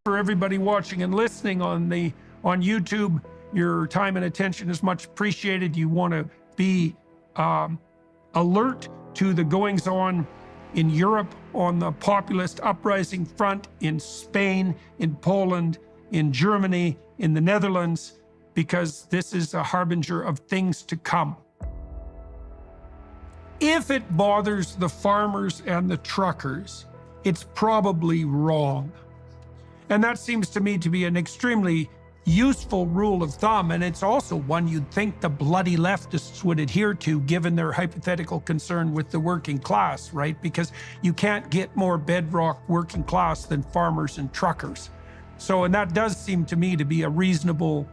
For everybody watching and listening on YouTube, your time and attention is much appreciated. You want to be alert to the goings-on in Europe on the populist uprising front, in Spain, in Poland, in Germany, in the Netherlands, because this is a harbinger of things to come. If it bothers the farmers and the truckers, it's probably wrong. And that seems to me to be an extremely useful rule of thumb, and it's also one you'd think the bloody leftists would adhere to, given their hypothetical concern with the working class, right? Because you can't get more bedrock working class than farmers and truckers. So, and that does seem to me to be a reasonable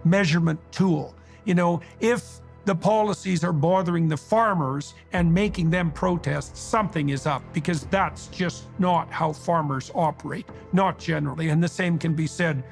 measurement tool. You know, if the policies are bothering the farmers and making them protest, something is up, because that's just not how farmers operate, not generally. And the same can be said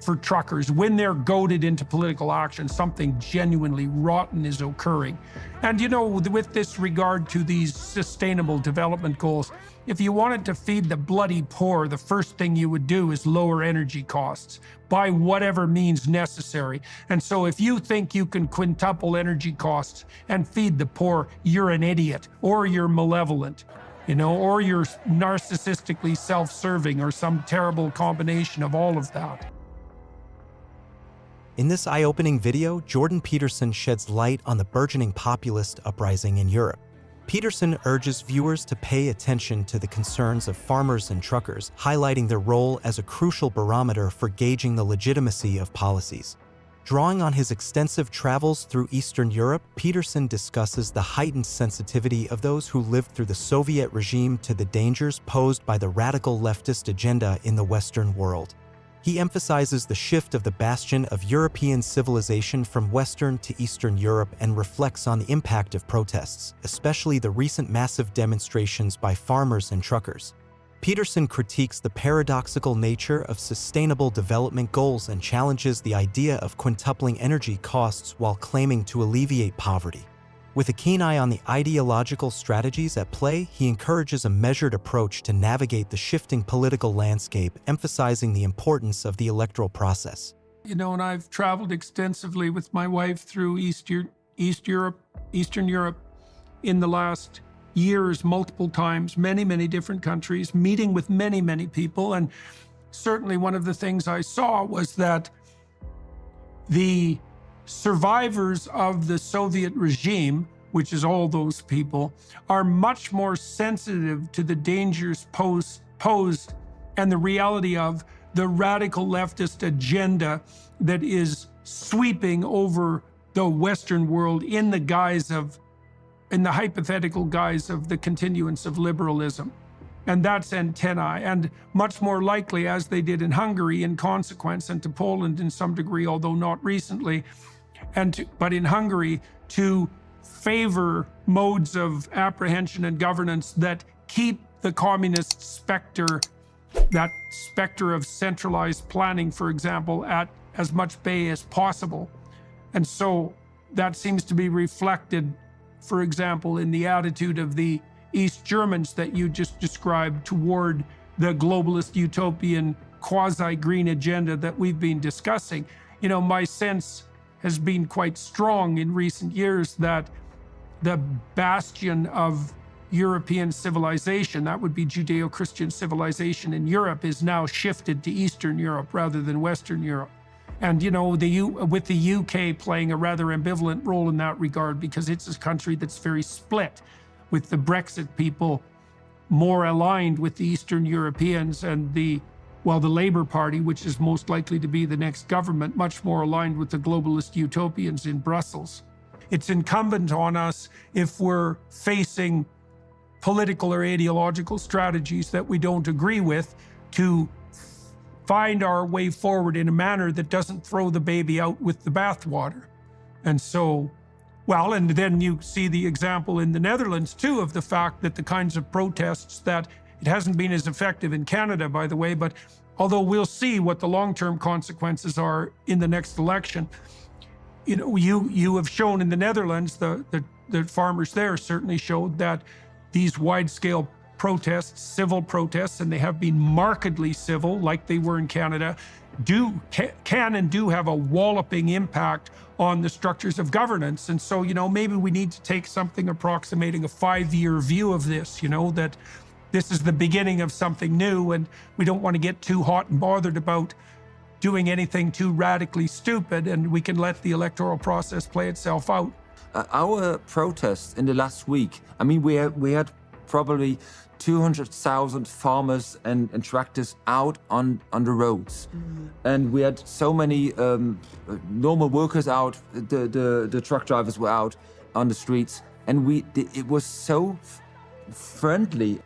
for truckers. When they're goaded into political action, something genuinely rotten is occurring. And you know, with this regard to these sustainable development goals, if you wanted to feed the bloody poor, the first thing you would do is lower energy costs by whatever means necessary. And so if you think you can quintuple energy costs and feed the poor, you're an idiot, or you're malevolent, you know, or you're narcissistically self-serving, or some terrible combination of all of that. In this eye-opening video, Jordan Peterson sheds light on the burgeoning populist uprising in Europe. Peterson urges viewers to pay attention to the concerns of farmers and truckers, highlighting their role as a crucial barometer for gauging the legitimacy of policies. Drawing on his extensive travels through Eastern Europe, Peterson discusses the heightened sensitivity of those who lived through the Soviet regime to the dangers posed by the radical leftist agenda in the Western world. He emphasizes the shift of the bastion of European civilization from Western to Eastern Europe and reflects on the impact of protests, especially the recent massive demonstrations by farmers and truckers. Peterson critiques the paradoxical nature of sustainable development goals and challenges the idea of quintupling energy costs while claiming to alleviate poverty. With a keen eye on the ideological strategies at play, he encourages a measured approach to navigate the shifting political landscape, emphasizing the importance of the electoral process. You know, and I've traveled extensively with my wife through Eastern Europe in the last years, multiple times, many different countries, meeting with many people. And certainly one of the things I saw was that the survivors of the Soviet regime, which is all those people, are much more sensitive to the dangers posed and the reality of the radical leftist agenda that is sweeping over the Western world in the hypothetical guise of the continuance of liberalism. And that's antennae, and much more likely, as they did in Hungary in consequence, and to Poland in some degree, although not recently, but in Hungary, to favor modes of apprehension and governance that keep the communist specter, that specter of centralized planning, for example, at as much bay as possible. And so that seems to be reflected, for example, in the attitude of the East Germans that you just described toward the globalist utopian quasi-green agenda that we've been discussing. You know, my sense has been quite strong in recent years that the bastion of European civilization, that would be Judeo-Christian civilization in Europe, is now shifted to Eastern Europe rather than Western Europe. And, you know, with the UK playing a rather ambivalent role in that regard, because it's a country that's very split, with the Brexit people more aligned with the Eastern Europeans, and the Labour Party, which is most likely to be the next government, much more aligned with the globalist utopians in Brussels. It's incumbent on us, if we're facing political or ideological strategies that we don't agree with, to find our way forward in a manner that doesn't throw the baby out with the bathwater. And so, well, and then you see the example in the Netherlands too of the fact that the kinds of protests that it hasn't been as effective in Canada, by the way, but although we'll see what the long-term consequences are in the next election. You know, you have shown in the Netherlands, the farmers there certainly showed that these wide-scale protests, civil protests, and they have been markedly civil, like they were in Canada, can and do have a walloping impact on the structures of governance. And so, maybe we need to take something approximating a 5-year view of this, that this is the beginning of something new, and we don't want to get too hot and bothered about doing anything too radically stupid, and we can let the electoral process play itself out. Our protests in the last week, I mean, we had probably 200,000 farmers and tractors out on the roads. And we had so many normal workers out, the truck drivers were out on the streets, and it was so friendly.